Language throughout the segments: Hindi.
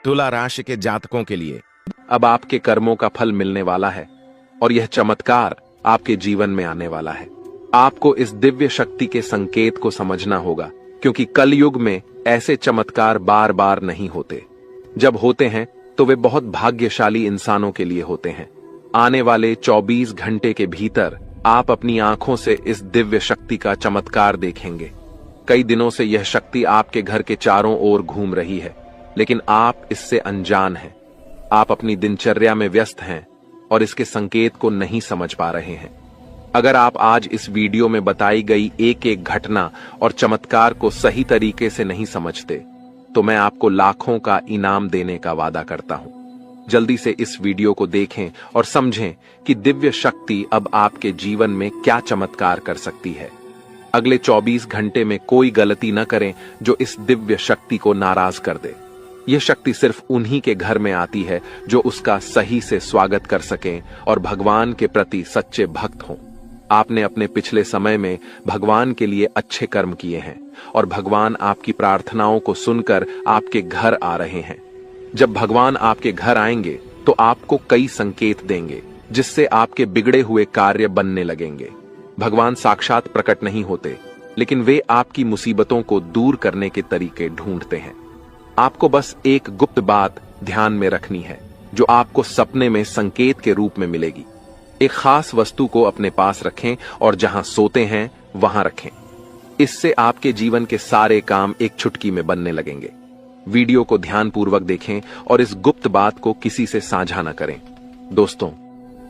तुला राशि के जातकों के लिए अब आपके कर्मों का फल मिलने वाला है और यह चमत्कार आपके जीवन में आने वाला है। आपको इस दिव्य शक्ति के संकेत को समझना होगा, क्योंकि कलयुग में ऐसे चमत्कार बार बार नहीं होते। जब होते हैं तो वे बहुत भाग्यशाली इंसानों के लिए होते हैं। आने वाले 24 घंटे के भीतर आप अपनी आंखों से इस दिव्य शक्ति का चमत्कार देखेंगे। कई दिनों से यह शक्ति आपके घर के चारों ओर घूम रही है, लेकिन आप इससे अनजान हैं। आप अपनी दिनचर्या में व्यस्त हैं और इसके संकेत को नहीं समझ पा रहे हैं। अगर आप आज इस वीडियो में बताई गई एक एक घटना और चमत्कार को सही तरीके से नहीं समझते, तो मैं आपको लाखों का इनाम देने का वादा करता हूं। जल्दी से इस वीडियो को देखें और समझें कि दिव्य शक्ति अब आपके जीवन में क्या चमत्कार कर सकती है। अगले 24 घंटे में कोई गलती न करें जो इस दिव्य शक्ति को नाराज कर दे। यह शक्ति सिर्फ उन्हीं के घर में आती है जो उसका सही से स्वागत कर सकें और भगवान के प्रति सच्चे भक्त हों। आपने अपने पिछले समय में भगवान के लिए अच्छे कर्म किए हैं और भगवान आपकी प्रार्थनाओं को सुनकर आपके घर आ रहे हैं। जब भगवान आपके घर आएंगे तो आपको कई संकेत देंगे, जिससे आपके बिगड़े हुए कार्य बनने लगेंगे। भगवान साक्षात प्रकट नहीं होते, लेकिन वे आपकी मुसीबतों को दूर करने के तरीके ढूंढते हैं। आपको बस एक गुप्त बात ध्यान में रखनी है, जो आपको सपने में संकेत के रूप में मिलेगी। एक खास वस्तु को अपने पास रखें और जहां सोते हैं वहां रखें। इससे आपके जीवन के सारे काम एक चुटकी में बनने लगेंगे। वीडियो को ध्यानपूर्वक देखें और इस गुप्त बात को किसी से साझा न करें। दोस्तों,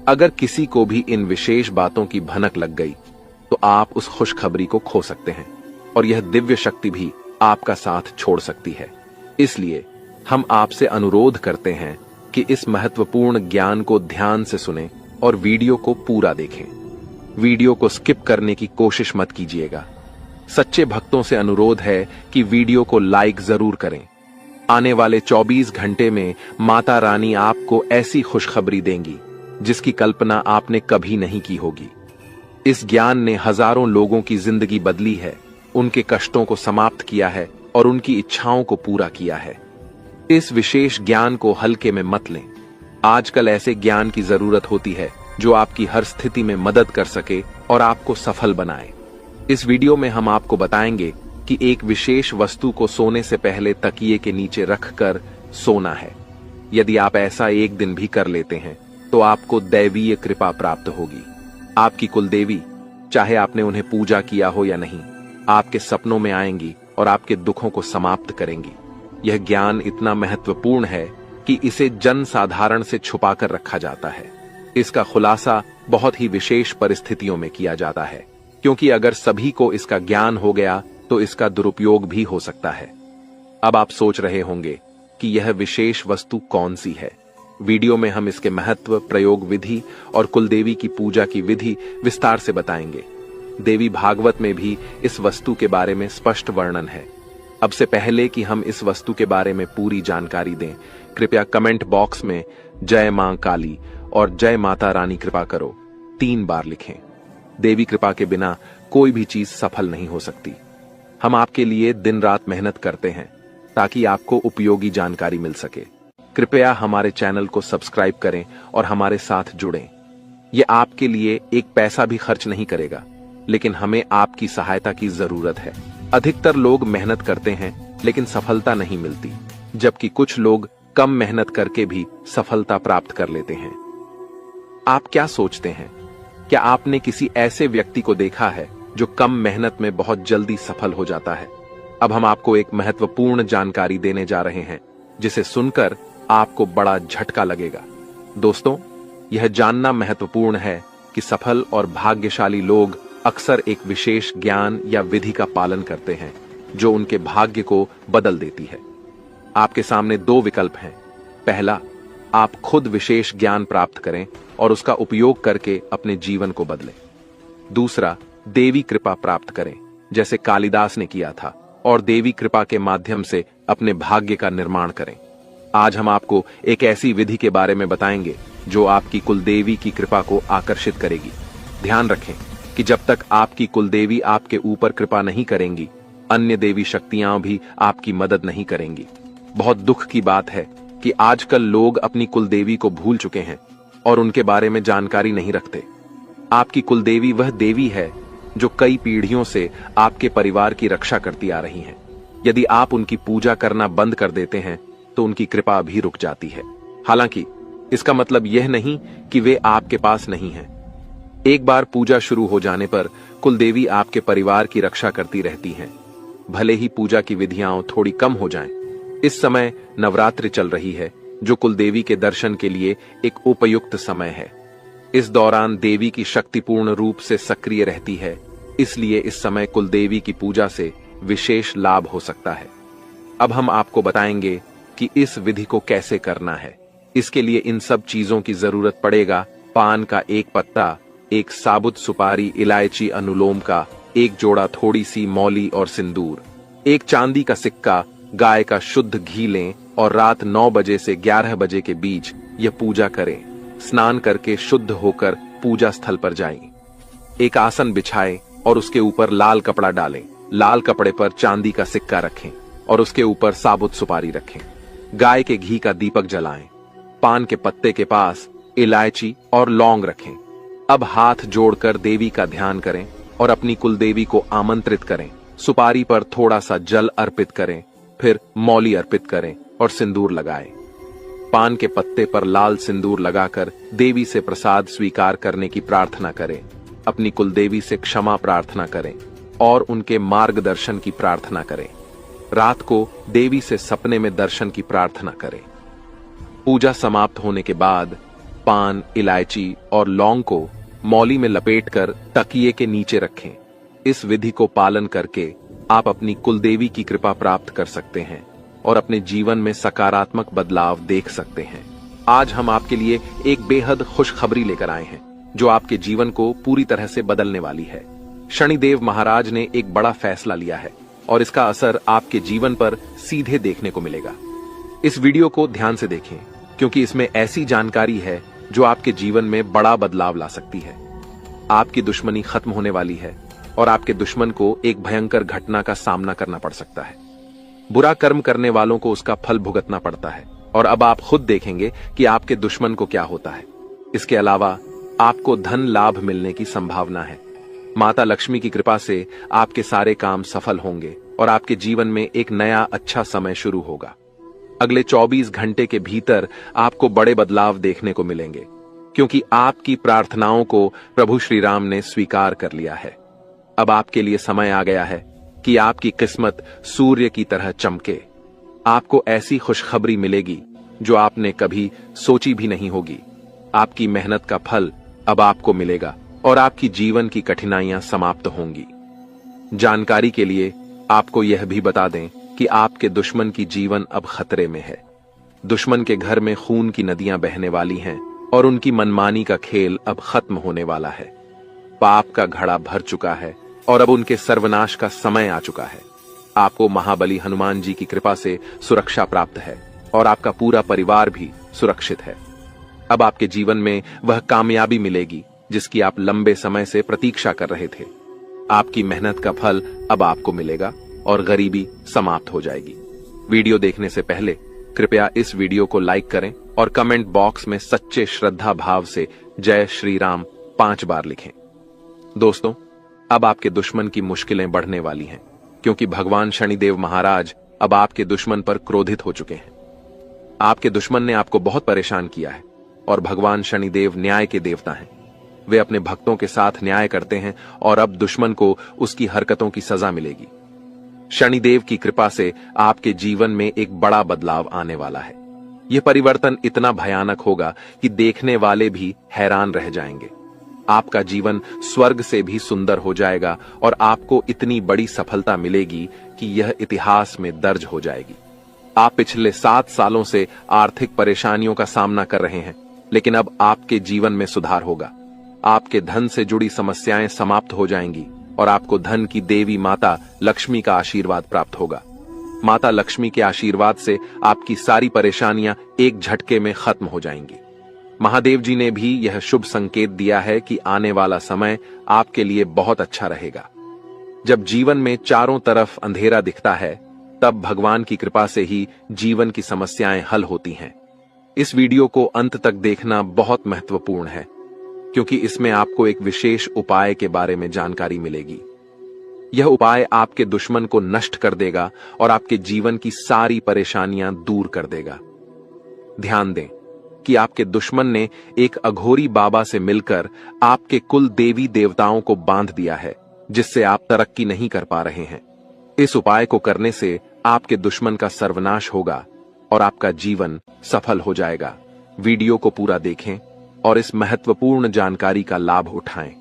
अगर किसी को भी इन विशेष बातों की भनक लग गई तो आप उस खुशखबरी को खो सकते हैं और यह दिव्य शक्ति भी आपका साथ छोड़ सकती है। इसलिए हम आपसे अनुरोध करते हैं कि इस महत्वपूर्ण ज्ञान को ध्यान से सुनें और वीडियो को पूरा देखें। वीडियो को स्किप करने की कोशिश मत कीजिएगा। सच्चे भक्तों से अनुरोध है कि वीडियो को लाइक जरूर करें। आने वाले 24 घंटे में माता रानी आपको ऐसी खुशखबरी देंगी जिसकी कल्पना आपने कभी नहीं की होगी। इस ज्ञान ने हजारों लोगों की जिंदगी बदली है, उनके कष्टों को समाप्त किया है और उनकी इच्छाओं को पूरा किया है। इस विशेष ज्ञान को हल्के में मत लें। आजकल ऐसे ज्ञान की जरूरत होती है जो आपकी हर स्थिति में मदद कर सके और आपको सफल बनाए। इस वीडियो में हम आपको बताएंगे कि एक विशेष वस्तु को सोने से पहले तकिए के नीचे रखकर सोना है। यदि आप ऐसा एक दिन भी कर लेते हैं तो आपको दैवीय कृपा प्राप्त होगी। आपकी कुलदेवी, चाहे आपने उन्हें पूजा किया हो या नहीं, आपके सपनों में आएंगी और आपके दुखों को समाप्त करेंगी। यह ज्ञान इतना महत्वपूर्ण है कि इसे जन साधारण से छुपाकर रखा जाता है। इसका खुलासा बहुत ही विशेष परिस्थितियों में किया जाता है, क्योंकि अगर सभी को इसका ज्ञान हो गया तो इसका दुरुपयोग भी हो सकता है। अब आप सोच रहे होंगे कि यह विशेष वस्तु कौन सी है। वीडियो में हम इसके महत्व, प्रयोग विधि और कुलदेवी की पूजा की विधि विस्तार से बताएंगे। देवी भागवत में भी इस वस्तु के बारे में स्पष्ट वर्णन है। अब से पहले कि हम इस वस्तु के बारे में पूरी जानकारी दें, कृपया कमेंट बॉक्स में जय मां काली और जय माता रानी कृपा करो 3 बार लिखें। देवी कृपा के बिना कोई भी चीज सफल नहीं हो सकती। हम आपके लिए दिन रात मेहनत करते हैं ताकि आपको उपयोगी जानकारी मिल सके। कृपया हमारे चैनल को सब्सक्राइब करें और हमारे साथ जुड़ें। यह आपके लिए एक पैसा भी खर्च नहीं करेगा, लेकिन हमें आपकी सहायता की जरूरत है। अधिकतर लोग मेहनत करते हैं लेकिन सफलता नहीं मिलती, जबकि कुछ लोग कम मेहनत करके भी सफलता प्राप्त कर लेते हैं। आप क्या सोचते हैं? क्या आपने किसी ऐसे व्यक्ति को देखा है जो कम मेहनत में बहुत जल्दी सफल हो जाता है? अब हम आपको एक महत्वपूर्ण जानकारी देने जा रहे हैं, जिसे सुनकर आपको बड़ा झटका लगेगा। दोस्तों, यह जानना महत्वपूर्ण है कि सफल और भाग्यशाली लोग अक्सर एक विशेष ज्ञान या विधि का पालन करते हैं जो उनके भाग्य को बदल देती है। आपके सामने 2 विकल्प हैं। पहला, आप खुद विशेष ज्ञान प्राप्त करें और उसका उपयोग करके अपने जीवन को बदलें। दूसरा, देवी कृपा प्राप्त करें, जैसे कालिदास ने किया था, और देवी कृपा के माध्यम से अपने भाग्य का निर्माण करें। आज हम आपको एक ऐसी विधि के बारे में बताएंगे जो आपकी कुलदेवी की कृपा को आकर्षित करेगी। ध्यान रखें कि जब तक आपकी कुलदेवी आपके ऊपर कृपा नहीं करेंगी, अन्य देवी शक्तियां भी आपकी मदद नहीं करेंगी। बहुत दुख की बात है कि आजकल लोग अपनी कुलदेवी को भूल चुके हैं और उनके बारे में जानकारी नहीं रखते। आपकी कुलदेवी वह देवी है जो कई पीढ़ियों से आपके परिवार की रक्षा करती आ रही हैं। यदि आप उनकी पूजा करना बंद कर देते हैं तो उनकी कृपा भी रुक जाती है। हालांकि इसका मतलब यह नहीं कि वे आपके पास नहीं हैं। एक बार पूजा शुरू हो जाने पर कुलदेवी आपके परिवार की रक्षा करती रहती हैं, भले ही पूजा की विधियां थोड़ी कम हो जाएं। इस समय नवरात्रि चल रही है, जो कुलदेवी के दर्शन के लिए एक उपयुक्त समय है। इस दौरान देवी की शक्ति पूर्ण रूप से सक्रिय रहती है, इसलिए इस समय कुलदेवी की पूजा से विशेष लाभ हो सकता है। अब हम आपको बताएंगे कि इस विधि को कैसे करना है। इसके लिए इन सब चीजों की जरूरत पड़ेगा: पान का एक पत्ता, एक साबुत सुपारी, इलायची, अनुलोम का एक जोड़ा, थोड़ी सी मौली और सिंदूर, एक चांदी का सिक्का, गाय का शुद्ध घी लें और रात 9 बजे से 11 बजे के बीच यह पूजा करें। स्नान करके शुद्ध होकर पूजा स्थल पर जाएं। एक आसन बिछाएं और उसके ऊपर लाल कपड़ा डालें। लाल कपड़े पर चांदी का सिक्का रखें और उसके ऊपर साबुत सुपारी रखें। गाय के घी का दीपक जलाएं। पान के पत्ते के पास इलायची और लौंग रखें। अब हाथ जोड़कर देवी का ध्यान करें और अपनी कुलदेवी को आमंत्रित करें। सुपारी पर थोड़ा सा जल अर्पित करें, फिर मौली अर्पित करें और सिंदूर लगाएं। पान के पत्ते पर लाल सिंदूर लगाकर देवी से प्रसाद स्वीकार करने की प्रार्थना करें। अपनी कुलदेवी से क्षमा प्रार्थना करें और उनके मार्गदर्शन की प्रार्थना करें। रात को देवी से सपने में दर्शन की प्रार्थना करें। पूजा समाप्त होने के बाद पान, इलायची और लौंग को मौली में लपेटकर तकिए के नीचे रखें। इस विधि को पालन करके आप अपनी कुलदेवी की कृपा प्राप्त कर सकते हैं और अपने जीवन में सकारात्मक बदलाव देख सकते हैं। आज हम आपके लिए एक बेहद खुशखबरी लेकर आए हैं जो आपके जीवन को पूरी तरह से बदलने वाली है। शनिदेव महाराज ने एक बड़ा फैसला लिया है और इसका असर आपके जीवन पर सीधे देखने को मिलेगा। इस वीडियो को ध्यान से देखें, क्योंकि इसमें ऐसी जानकारी है जो आपके जीवन में बड़ा बदलाव ला सकती है। आपकी दुश्मनी खत्म होने वाली है और आपके दुश्मन को एक भयंकर घटना का सामना करना पड़ सकता है। बुरा कर्म करने वालों को उसका फल भुगतना पड़ता है और अब आप खुद देखेंगे कि आपके दुश्मन को क्या होता है। इसके अलावा आपको धन लाभ मिलने की संभावना है। माता लक्ष्मी की कृपा से आपके सारे काम सफल होंगे और आपके जीवन में एक नया अच्छा समय शुरू होगा। अगले 24 घंटे के भीतर आपको बड़े बदलाव देखने को मिलेंगे, क्योंकि आपकी प्रार्थनाओं को प्रभु श्री राम ने स्वीकार कर लिया है। अब आपके लिए समय आ गया है कि आपकी किस्मत सूर्य की तरह चमके। आपको ऐसी खुशखबरी मिलेगी जो आपने कभी सोची भी नहीं होगी। आपकी मेहनत का फल अब आपको मिलेगा और आपकी जीवन की कठिनाइयां समाप्त होंगी। जानकारी के लिए आपको यह भी बता दें कि आपके दुश्मन की जीवन अब खतरे में है। दुश्मन के घर में खून की नदियां बहने वाली हैं और उनकी मनमानी का खेल अब खत्म होने वाला है। पाप का घड़ा भर चुका है और अब उनके सर्वनाश का समय आ चुका है। आपको महाबली हनुमान जी की कृपा से सुरक्षा प्राप्त है और आपका पूरा परिवार भी सुरक्षित है। अब आपके जीवन में वह कामयाबी मिलेगी जिसकी आप लंबे समय से प्रतीक्षा कर रहे थे। आपकी मेहनत का फल अब आपको मिलेगा और गरीबी समाप्त हो जाएगी। वीडियो देखने से पहले कृपया इस वीडियो को लाइक करें और कमेंट बॉक्स में सच्चे श्रद्धा भाव से जय श्री राम 5 बार लिखें। दोस्तों, अब आपके दुश्मन की मुश्किलें बढ़ने वाली हैं, क्योंकि भगवान शनिदेव महाराज अब आपके दुश्मन पर क्रोधित हो चुके हैं। आपके दुश्मन ने आपको बहुत परेशान किया है और भगवान शनिदेव न्याय के देवता हैं। वे अपने भक्तों के साथ न्याय करते हैं और अब दुश्मन को उसकी हरकतों की सजा मिलेगी। शनिदेव की कृपा से आपके जीवन में एक बड़ा बदलाव आने वाला है। यह परिवर्तन इतना भयानक होगा कि देखने वाले भी हैरान रह जाएंगे। आपका जीवन स्वर्ग से भी सुंदर हो जाएगा और आपको इतनी बड़ी सफलता मिलेगी कि यह इतिहास में दर्ज हो जाएगी। आप पिछले 7 सालों से आर्थिक परेशानियों का सामना कर रहे हैं, लेकिन अब आपके जीवन में सुधार होगा। आपके धन से जुड़ी समस्याएं समाप्त हो जाएंगी और आपको धन की देवी माता लक्ष्मी का आशीर्वाद प्राप्त होगा। माता लक्ष्मी के आशीर्वाद से आपकी सारी परेशानियां एक झटके में खत्म हो जाएंगी। महादेव जी ने भी यह शुभ संकेत दिया है कि आने वाला समय आपके लिए बहुत अच्छा रहेगा। जब जीवन में चारों तरफ अंधेरा दिखता है, तब भगवान की कृपा से ही जीवन की समस्याएं हल होती हैं। इस वीडियो को अंत तक देखना बहुत महत्वपूर्ण है, क्योंकि इसमें आपको एक विशेष उपाय के बारे में जानकारी मिलेगी। यह उपाय आपके दुश्मन को नष्ट कर देगा और आपके जीवन की सारी परेशानियां दूर कर देगा। ध्यान दें कि आपके दुश्मन ने एक अघोरी बाबा से मिलकर आपके कुल देवी देवताओं को बांध दिया है, जिससे आप तरक्की नहीं कर पा रहे हैं। इस उपाय को करने से आपके दुश्मन का सर्वनाश होगा और आपका जीवन सफल हो जाएगा। वीडियो को पूरा देखें और इस महत्वपूर्ण जानकारी का लाभ उठाएं।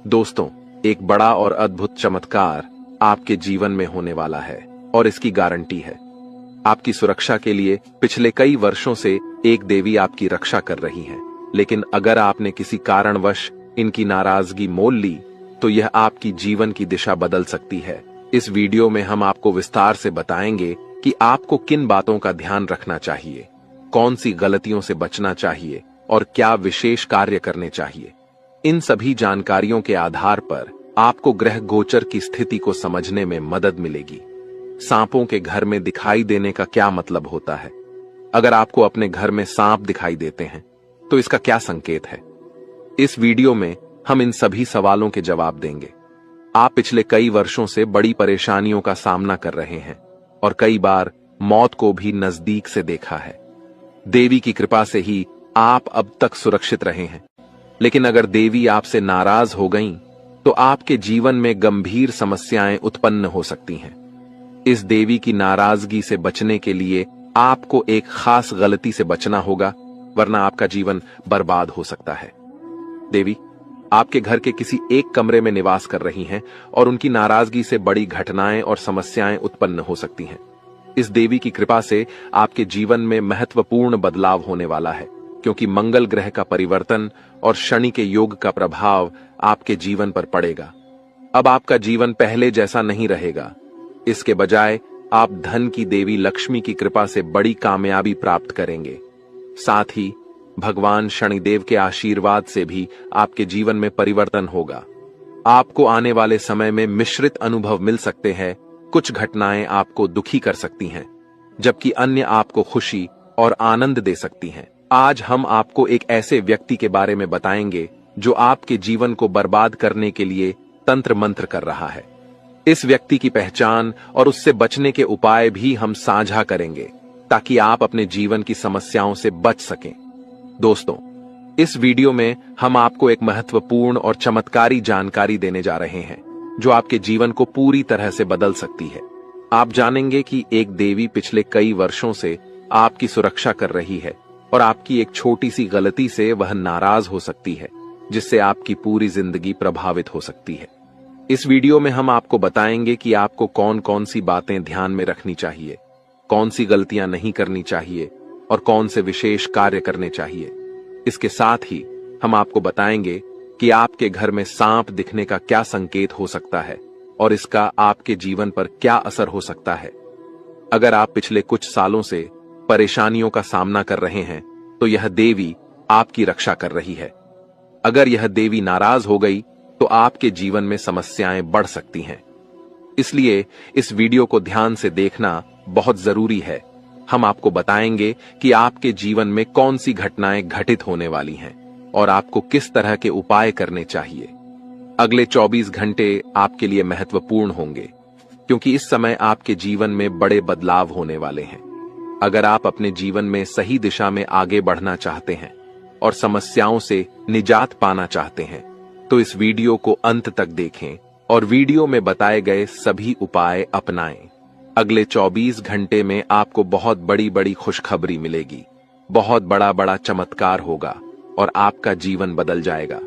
दोस्तों, एक बड़ा और अद्भुत चमत्कार आपके जीवन में होने वाला है और इसकी गारंटी है। आपकी सुरक्षा के लिए पिछले कई वर्षों से एक देवी आपकी रक्षा कर रही है, लेकिन अगर आपने किसी कारणवश इनकी नाराजगी मोल ली तो यह आपकी जीवन की दिशा बदल सकती है। इस वीडियो में हम आपको विस्तार से बताएंगे कि आपको किन बातों का ध्यान रखना चाहिए, कौन सी गलतियों से बचना चाहिए और क्या विशेष कार्य करने चाहिए। इन सभी जानकारियों के आधार पर आपको ग्रह गोचर की स्थिति को समझने में मदद मिलेगी। सांपों के घर में दिखाई देने का क्या मतलब होता है? अगर आपको अपने घर में सांप दिखाई देते हैं तो इसका क्या संकेत है? इस वीडियो में हम इन सभी सवालों के जवाब देंगे। आप पिछले कई वर्षों से बड़ी परेशानियों का सामना कर रहे हैं और कई बार मौत को भी नजदीक से देखा है। देवी की कृपा से ही आप अब तक सुरक्षित रहे हैं, लेकिन अगर देवी आपसे नाराज हो गईं, तो आपके जीवन में गंभीर समस्याएं उत्पन्न हो सकती हैं। इस देवी की नाराजगी से बचने के लिए आपको एक खास गलती से बचना होगा, वरना आपका जीवन बर्बाद हो सकता है। देवी आपके घर के किसी एक कमरे में निवास कर रही हैं और उनकी नाराजगी से बड़ी घटनाएं और समस्याएं उत्पन्न हो सकती हैं। इस देवी की कृपा से आपके जीवन में महत्वपूर्ण बदलाव होने वाला है, क्योंकि मंगल ग्रह का परिवर्तन और शनि के योग का प्रभाव आपके जीवन पर पड़ेगा। अब आपका जीवन पहले जैसा नहीं रहेगा। इसके बजाय आप धन की देवी लक्ष्मी की कृपा से बड़ी कामयाबी प्राप्त करेंगे। साथ ही भगवान शनिदेव के आशीर्वाद से भी आपके जीवन में परिवर्तन होगा। आपको आने वाले समय में मिश्रित अनुभव मिल सकते हैं। कुछ घटनाएं आपको दुखी कर सकती हैं, जबकि अन्य आपको खुशी और आनंद दे सकती हैं। आज हम आपको एक ऐसे व्यक्ति के बारे में बताएंगे जो आपके जीवन को बर्बाद करने के लिए तंत्र मंत्र कर रहा है। इस व्यक्ति की पहचान और उससे बचने के उपाय भी हम साझा करेंगे, ताकि आप अपने जीवन की समस्याओं से बच सकें। दोस्तों, इस वीडियो में हम आपको एक महत्वपूर्ण और चमत्कारी जानकारी देने जा रहे हैं, जो आपके जीवन को पूरी तरह से बदल सकती है। आप जानेंगे कि एक देवी पिछले कई वर्षों से आपकी सुरक्षा कर रही है और आपकी एक छोटी सी गलती से वह नाराज हो सकती है, जिससे आपकी पूरी जिंदगी प्रभावित हो सकती है। इस वीडियो में हम आपको बताएंगे कि आपको कौन कौन सी बातें ध्यान में रखनी चाहिए, कौन सी गलतियां नहीं करनी चाहिए और कौन से विशेष कार्य करने चाहिए। इसके साथ ही हम आपको बताएंगे कि आपके घर में सांप दिखने का क्या संकेत हो सकता है और इसका आपके जीवन पर क्या असर हो सकता है। अगर आप पिछले कुछ सालों से परेशानियों का सामना कर रहे हैं, तो यह देवी आपकी रक्षा कर रही है। अगर यह देवी नाराज हो गई तो आपके जीवन में समस्याएं बढ़ सकती हैं। इसलिए इस वीडियो को ध्यान से देखना बहुत जरूरी है। हम आपको बताएंगे कि आपके जीवन में कौन सी घटनाएं घटित होने वाली हैं और आपको किस तरह के उपाय करने चाहिए। अगले 24 घंटे आपके लिए महत्वपूर्ण होंगे, क्योंकि इस समय आपके जीवन में बड़े बदलाव होने वाले हैं। अगर आप अपने जीवन में सही दिशा में आगे बढ़ना चाहते हैं और समस्याओं से निजात पाना चाहते हैं, तो इस वीडियो को अंत तक देखें और वीडियो में बताए गए सभी उपाय अपनाएं। अगले 24 घंटे में आपको बहुत बड़ी बड़ी खुशखबरी मिलेगी, बहुत बड़ा बड़ा चमत्कार होगा और आपका जीवन बदल जाएगा।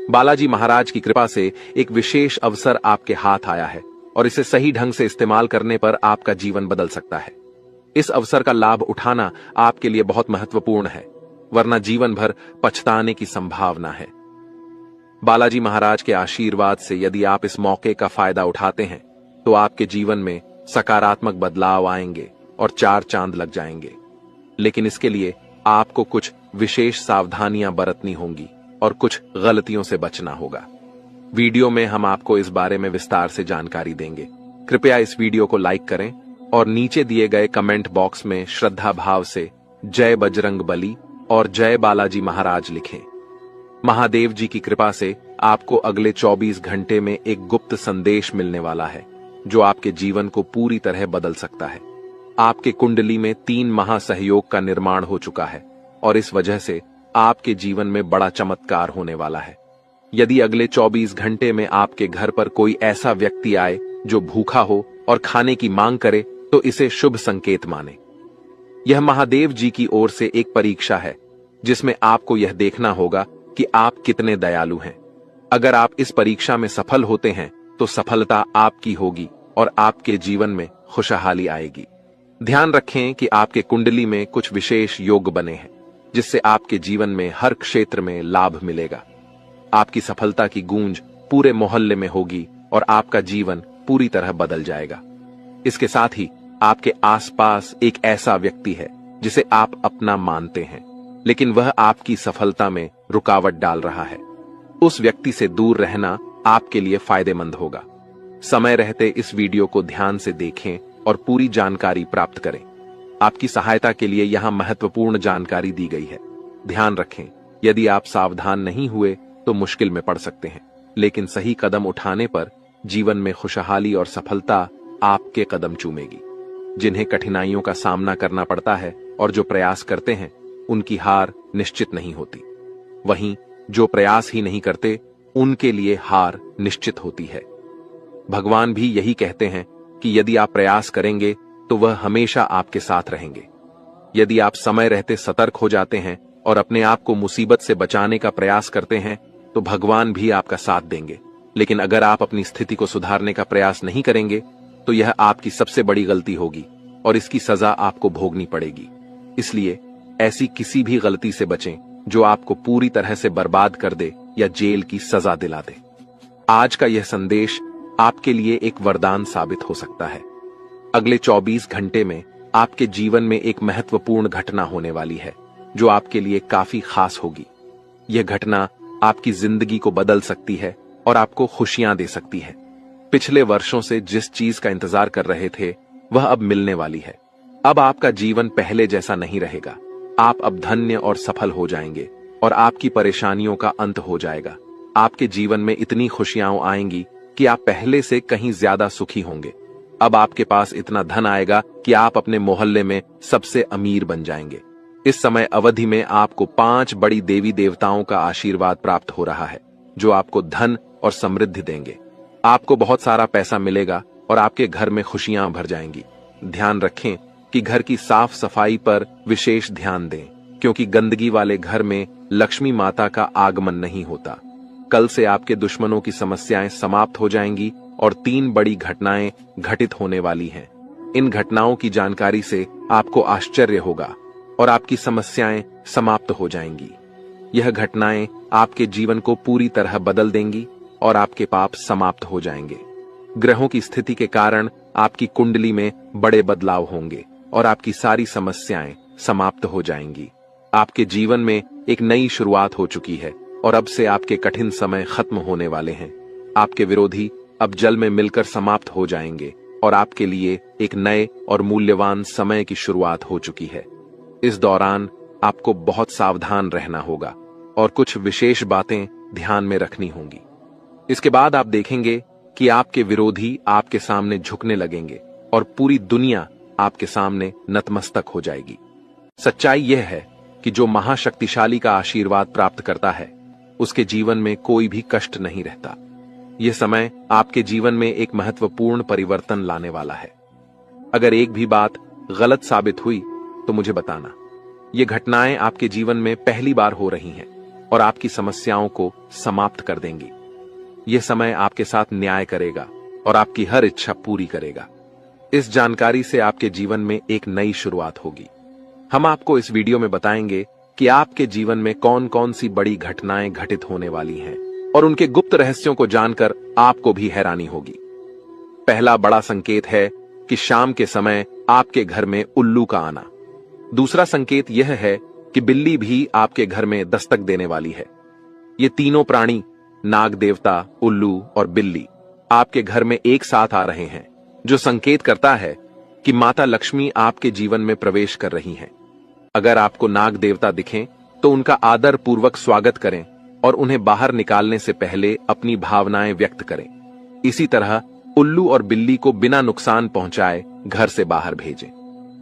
बालाजी महाराज की कृपा से एक विशेष अवसर आपके हाथ आया है और इसे सही ढंग से इस्तेमाल करने पर आपका जीवन बदल सकता है। इस अवसर का लाभ उठाना आपके लिए बहुत महत्वपूर्ण है, वरना जीवन भर पछताने की संभावना है। बालाजी महाराज के आशीर्वाद से यदि आप इस मौके का फायदा उठाते हैं, तो आपके जीवन में सकारात्मक बदलाव आएंगे और 4 चांद लग जाएंगे। लेकिन इसके लिए आपको कुछ विशेष सावधानियां बरतनी होंगी और कुछ गलतियों से बचना होगा। वीडियो में हम आपको इस बारे में विस्तार से जानकारी देंगे। कृपया इस वीडियो को लाइक करें और नीचे दिए गए कमेंट बॉक्स में श्रद्धा भाव से जय बजरंग बली और जय बालाजी महाराज लिखें। महादेव जी की कृपा से आपको अगले 24 घंटे में एक गुप्त संदेश मिलने वाला है जो आपके जीवन को पूरी तरह बदल सकता है। आपके कुंडली में 3 महासहयोग का निर्माण हो चुका है और इस वजह से आपके जीवन में बड़ा चमत्कार होने वाला है। यदि अगले 24 घंटे में आपके घर पर कोई ऐसा व्यक्ति आए जो भूखा हो और खाने की मांग करे तो इसे शुभ संकेत माने। यह महादेव जी की ओर से एक परीक्षा है जिसमें आपको यह देखना होगा कि आप कितने दयालु हैं। अगर आप इस परीक्षा में सफल होते हैं तो सफलता आपकी होगी और आपके जीवन में खुशहाली आएगी। ध्यान रखें कि आपके कुंडली में कुछ विशेष योग बने हैं जिससे आपके जीवन में हर क्षेत्र में लाभ मिलेगा। आपकी सफलता की गूंज पूरे मोहल्ले में होगी और आपका जीवन पूरी तरह बदल जाएगा। इसके साथ ही आपके आसपास एक ऐसा व्यक्ति है जिसे आप अपना मानते हैं लेकिन वह आपकी सफलता में रुकावट डाल रहा है। उस व्यक्ति से दूर रहना आपके लिए फायदेमंद होगा। समय रहते इस वीडियो को ध्यान से देखें और पूरी जानकारी प्राप्त करें। आपकी सहायता के लिए यहां महत्वपूर्ण जानकारी दी गई है। ध्यान रखें, यदि आप सावधान नहीं हुए तो मुश्किल में पड़ सकते हैं, लेकिन सही कदम उठाने पर जीवन में खुशहाली और सफलता आपके कदम चूमेगी। जिन्हें कठिनाइयों का सामना करना पड़ता है और जो प्रयास करते हैं उनकी हार निश्चित नहीं होती। वहीं जो प्रयास ही नहीं करते उनके लिए हार निश्चित होती है। भगवान भी यही कहते हैं कि यदि आप प्रयास करेंगे तो वह हमेशा आपके साथ रहेंगे। यदि आप समय रहते सतर्क हो जाते हैं और अपने आप को मुसीबत से बचाने का प्रयास करते हैं तो भगवान भी आपका साथ देंगे। लेकिन अगर आप अपनी स्थिति को सुधारने का प्रयास नहीं करेंगे तो यह आपकी सबसे बड़ी गलती होगी और इसकी सजा आपको भोगनी पड़ेगी। इसलिए ऐसी किसी भी गलती से बचें जो आपको पूरी तरह से बर्बाद कर दे या जेल की सजा दिला दे। आज का यह संदेश आपके लिए एक वरदान साबित हो सकता है। अगले 24 घंटे में आपके जीवन में एक महत्वपूर्ण घटना होने वाली है जो आपके लिए काफी खास होगी। यह घटना आपकी जिंदगी को बदल सकती है और आपको खुशियां दे सकती है। पिछले वर्षों से जिस चीज का इंतजार कर रहे थे वह अब मिलने वाली है। अब आपका जीवन पहले जैसा नहीं रहेगा। आप अब धन्य और सफल हो जाएंगे और आपकी परेशानियों का अंत हो जाएगा। आपके जीवन में इतनी खुशियां आएंगी कि आप पहले से कहीं ज्यादा सुखी होंगे। अब आपके पास इतना धन आएगा कि आप अपने मोहल्ले में सबसे अमीर बन जाएंगे। इस समय अवधि में आपको 5 बड़ी देवी देवताओं का आशीर्वाद प्राप्त हो रहा है जो आपको धन और समृद्धि देंगे। आपको बहुत सारा पैसा मिलेगा और आपके घर में खुशियां भर जाएंगी। ध्यान रखें कि घर की साफ सफाई पर विशेष ध्यान दें क्योंकि गंदगी वाले घर में लक्ष्मी माता का आगमन नहीं होता। कल से आपके दुश्मनों की समस्याएं समाप्त हो जाएंगी और 3 बड़ी घटनाएं घटित होने वाली हैं। इन घटनाओं की जानकारी से आपको आश्चर्य होगा और आपकी समस्याएं समाप्त हो जाएंगी। यह घटनाएं आपके जीवन को पूरी तरह बदल देंगी और आपके पाप समाप्त हो जाएंगे। ग्रहों की स्थिति के कारण आपकी कुंडली में बड़े बदलाव होंगे और आपकी सारी समस्याएं समाप्त हो जाएंगी। आपके जीवन में एक नई शुरुआत हो चुकी है और अब से आपके कठिन समय खत्म होने वाले हैं। आपके विरोधी अब जल में मिलकर समाप्त हो जाएंगे और आपके लिए एक नए और मूल्यवान समय की शुरुआत हो चुकी है। इस दौरान आपको बहुत सावधान रहना होगा और कुछ विशेष बातें ध्यान में रखनी होंगी। इसके बाद आप देखेंगे कि आपके विरोधी आपके सामने झुकने लगेंगे और पूरी दुनिया आपके सामने नतमस्तक हो जाएगी। सच्चाई यह है कि जो महाशक्तिशाली का आशीर्वाद प्राप्त करता है उसके जीवन में कोई भी कष्ट नहीं रहता। यह समय आपके जीवन में एक महत्वपूर्ण परिवर्तन लाने वाला है। अगर एक भी बात गलत साबित हुई तो मुझे बताना। ये घटनाएं आपके जीवन में पहली बार हो रही हैं और आपकी समस्याओं को समाप्त कर देंगी। यह समय आपके साथ न्याय करेगा और आपकी हर इच्छा पूरी करेगा। इस जानकारी से आपके जीवन में एक नई शुरुआत होगी। हम आपको इस वीडियो में बताएंगे कि आपके जीवन में कौन कौन सी बड़ी घटनाएं घटित होने वाली हैं और उनके गुप्त रहस्यों को जानकर आपको भी हैरानी होगी। पहला बड़ा संकेत है कि शाम के समय आपके घर में उल्लू का आना। दूसरा संकेत यह है कि बिल्ली भी आपके घर में दस्तक देने वाली है। ये तीनों प्राणी, नाग देवता, उल्लू और बिल्ली, आपके घर में एक साथ आ रहे हैं, जो संकेत करता है कि माता लक्ष्मी आपके जीवन में प्रवेश कर रही हैं। अगर आपको नाग देवता दिखें तो उनका आदर पूर्वक स्वागत करें और उन्हें बाहर निकालने से पहले अपनी भावनाएं व्यक्त करें। इसी तरह उल्लू और बिल्ली को बिना नुकसान पहुंचाए घर से बाहर भेजें।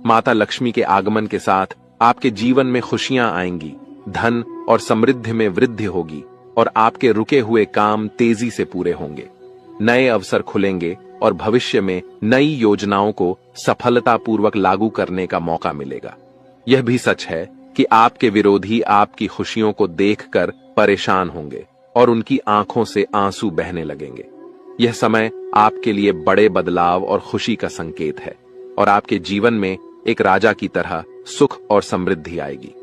माता लक्ष्मी के आगमन के साथ आपके जीवन में खुशियां आएंगी, धन और समृद्धि में वृद्धि होगी और आपके रुके हुए काम तेजी से पूरे होंगे। नए अवसर खुलेंगे और भविष्य में नई योजनाओं को सफलतापूर्वक लागू करने का मौका मिलेगा। यह भी सच है कि आपके विरोधी आपकी खुशियों को देखकर परेशान होंगे और उनकी आंखों से आंसू बहने लगेंगे। यह समय आपके लिए बड़े बदलाव और खुशी का संकेत है और आपके जीवन में एक राजा की तरह सुख और समृद्धि आएगी।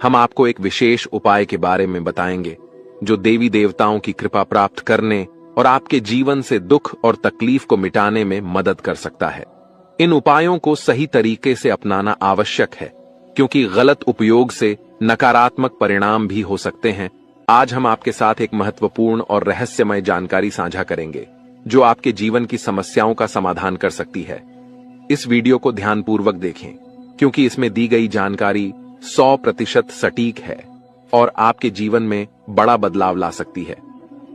हम आपको एक विशेष उपाय के बारे में बताएंगे जो देवी देवताओं की कृपा प्राप्त करने और आपके जीवन से दुख और तकलीफ को मिटाने में मदद कर सकता है। इन उपायों को सही तरीके से अपनाना आवश्यक है क्योंकि गलत उपयोग से नकारात्मक परिणाम भी हो सकते हैं। आज हम आपके साथ एक महत्वपूर्ण और रहस्यमय जानकारी साझा करेंगे जो आपके जीवन की समस्याओं का समाधान कर सकती है। इस वीडियो को ध्यानपूर्वक देखें क्योंकि इसमें दी गई जानकारी 100% सटीक है और आपके जीवन में बड़ा बदलाव ला सकती है।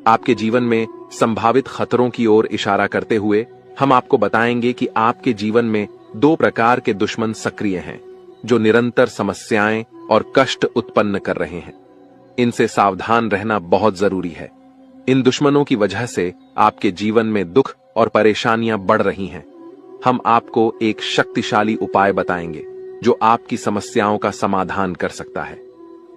आपके जीवन में संभावित खतरों की ओर इशारा करते हुए हम आपको बताएंगे कि आपके जीवन में 2 प्रकार के दुश्मन सक्रिय हैं जो निरंतर समस्याएं और कष्ट उत्पन्न कर रहे हैं। इनसे सावधान रहना बहुत जरूरी है। इन दुश्मनों की वजह से आपके जीवन में दुख और परेशानियां बढ़ रही हैं। हम आपको एक शक्तिशाली उपाय बताएंगे जो आपकी समस्याओं का समाधान कर सकता है।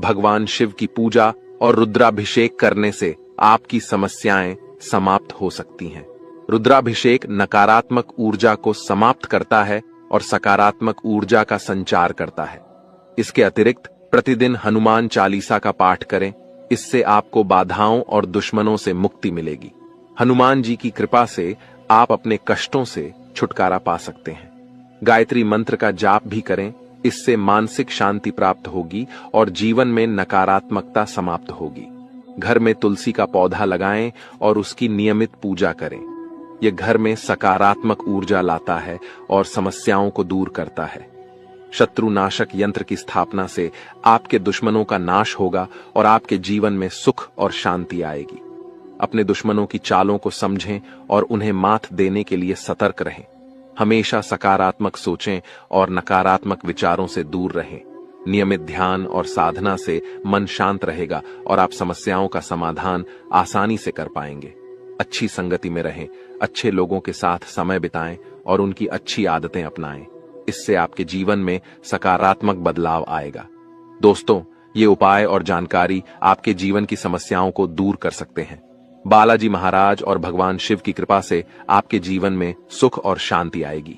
भगवान शिव की पूजा और रुद्राभिषेक करने से आपकी समस्याएं समाप्त हो सकती हैं। रुद्राभिषेक नकारात्मक ऊर्जा को समाप्त करता है और सकारात्मक ऊर्जा का संचार करता है। इसके अतिरिक्त प्रतिदिन हनुमान चालीसा का पाठ करें। इससे आपको बाधाओं और दुश्मनों से मुक्ति मिलेगी। हनुमान जी की कृपा से आप अपने कष्टों से छुटकारा पा सकते हैं। गायत्री मंत्र का जाप भी करें। इससे मानसिक शांति प्राप्त होगी और जीवन में नकारात्मकता समाप्त होगी। घर में तुलसी का पौधा लगाएं और उसकी नियमित पूजा करें। यह घर में सकारात्मक ऊर्जा लाता है और समस्याओं को दूर करता है। शत्रुनाशक यंत्र की स्थापना से आपके दुश्मनों का नाश होगा और आपके जीवन में सुख और शांति आएगी। अपने दुश्मनों की चालों को समझें और उन्हें मात देने के लिए सतर्क रहें। हमेशा सकारात्मक सोचें और नकारात्मक विचारों से दूर रहें। नियमित ध्यान और साधना से मन शांत रहेगा और आप समस्याओं का समाधान आसानी से कर पाएंगे। अच्छी संगति में रहें, अच्छे लोगों के साथ समय बिताएं और उनकी अच्छी आदतें अपनाएं। इससे आपके जीवन में सकारात्मक बदलाव आएगा। दोस्तों, ये उपाय और जानकारी आपके जीवन की समस्याओं को दूर कर सकते हैं। बालाजी महाराज और भगवान शिव की कृपा से आपके जीवन में सुख और शांति आएगी।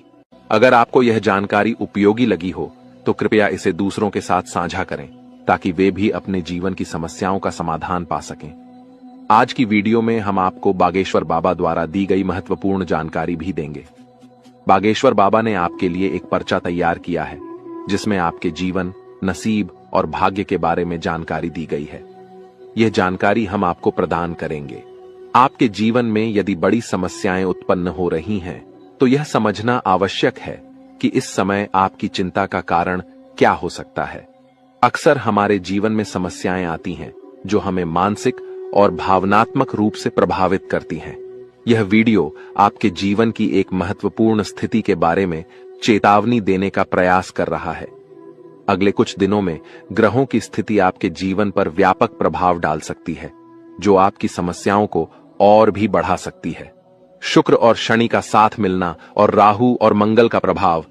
अगर आपको यह जानकारी उपयोगी लगी हो तो कृपया इसे दूसरों के साथ साझा करें ताकि वे भी अपने जीवन की समस्याओं का समाधान पा सकें। आज की वीडियो में हम आपको बागेश्वर बाबा द्वारा दी गई महत्वपूर्ण जानकारी भी देंगे। बागेश्वर बाबा ने आपके लिए एक पर्चा तैयार किया है जिसमें आपके जीवन, नसीब और भाग्य के बारे में जानकारी दी गई है। यह जानकारी हम आपको प्रदान करेंगे। आपके जीवन में यदि बड़ी समस्याएं उत्पन्न हो रही हैं, तो यह समझना आवश्यक है कि इस समय आपकी चिंता का कारण क्या हो सकता है। अक्सर हमारे जीवन में समस्याएं आती हैं जो हमें मानसिक और भावनात्मक रूप से प्रभावित करती हैं। यह वीडियो आपके जीवन की एक महत्वपूर्ण स्थिति के बारे में चेतावनी देने का प्रयास कर रहा है। अगले कुछ दिनों में ग्रहों की स्थिति आपके जीवन पर व्यापक प्रभाव डाल सकती है जो आपकी समस्याओं को और भी बढ़ा सकती है। शुक्र और शनि का साथ मिलना और राहु और मंगल का प्रभाव,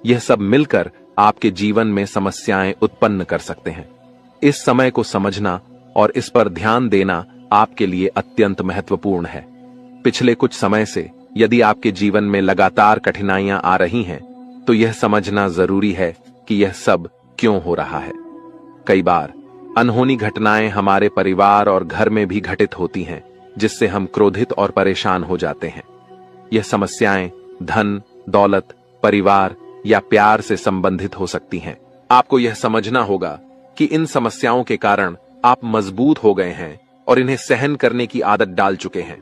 यह सब मिलकर आपके जीवन में समस्याएं उत्पन्न कर सकते हैं। इस समय को समझना और इस पर ध्यान देना आपके लिए अत्यंत महत्वपूर्ण है। पिछले कुछ समय से यदि आपके जीवन में लगातार कठिनाइयां आ रही हैं, तो यह समझना जरूरी है कि यह सब क्यों हो रहा है। कई बार अनहोनी घटनाएं हमारे परिवार और घर में भी घटित होती हैं, जिससे हम क्रोधित और परेशान हो जाते हैं। यह समस्याएं धन, दौलत, परिवार या प्यार से संबंधित हो सकती हैं। आपको यह समझना होगा कि इन समस्याओं के कारण आप मजबूत हो गए हैं और इन्हें सहन करने की आदत डाल चुके हैं।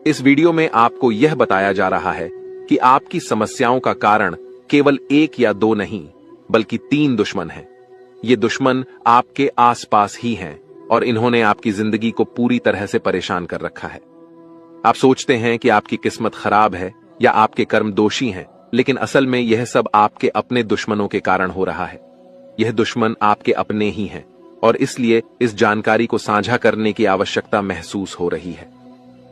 इस वीडियो में आपको यह बताया जा रहा है कि आपकी समस्याओं का कारण केवल एक या दो नहीं, बल्कि 3 दुश्मन हैं। ये दुश्मन आपके आसपास ही हैं और इन्होंने आपकी जिंदगी को पूरी तरह से परेशान कर रखा है। आप सोचते हैं कि आपकी किस्मत खराब है या आपके कर्म दोषी हैं, लेकिन असल में यह सब आपके अपने दुश्मनों के कारण हो रहा है। यह दुश्मन आपके अपने ही हैं और इसलिए इस जानकारी को साझा करने की आवश्यकता महसूस हो रही है।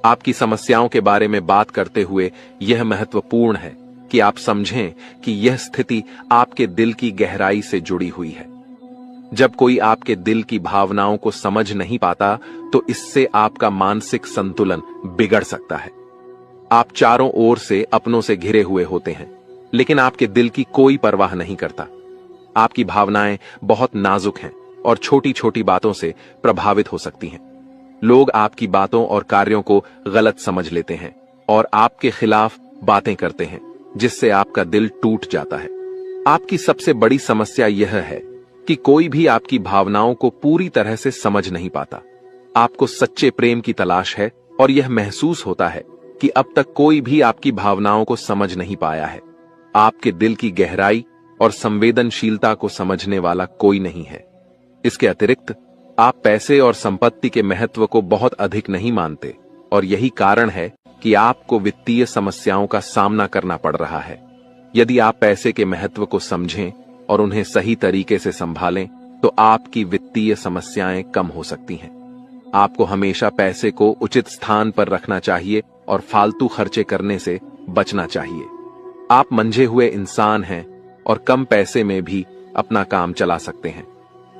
आपकी समस्याओं के बारे में बात करते हुए यह महत्वपूर्ण है कि आप समझें कि यह स्थिति आपके दिल की गहराई से जुड़ी हुई है। जब कोई आपके दिल की भावनाओं को समझ नहीं पाता, तो इससे आपका मानसिक संतुलन बिगड़ सकता है। आप चारों ओर से अपनों से घिरे हुए होते हैं, लेकिन आपके दिल की कोई परवाह नहीं करता। आपकी भावनाएं बहुत नाजुक हैं और छोटी छोटी बातों से प्रभावित हो सकती हैं। लोग आपकी बातों और कार्यों को गलत समझ लेते हैं और आपके खिलाफ बातें करते हैं, जिससे आपका दिल टूट जाता है। आपकी सबसे बड़ी समस्या यह है कि कोई भी आपकी भावनाओं को पूरी तरह से समझ नहीं पाता। आपको सच्चे प्रेम की तलाश है और यह महसूस होता है कि अब तक कोई भी आपकी भावनाओं को समझ नहीं पाया है। आपके दिल की गहराई और संवेदनशीलता को समझने वाला कोई नहीं है। इसके अतिरिक्त आप पैसे और संपत्ति के महत्व को बहुत अधिक नहीं मानते और यही कारण है कि आपको वित्तीय समस्याओं का सामना करना पड़ रहा है। यदि आप पैसे के महत्व को समझें और उन्हें सही तरीके से संभालें, तो आपकी वित्तीय समस्याएं कम हो सकती हैं। आपको हमेशा पैसे को उचित स्थान पर रखना चाहिए और फालतू खर्चे करने से बचना चाहिए। आप मंझे हुए इंसान हैं और कम पैसे में भी अपना काम चला सकते हैं।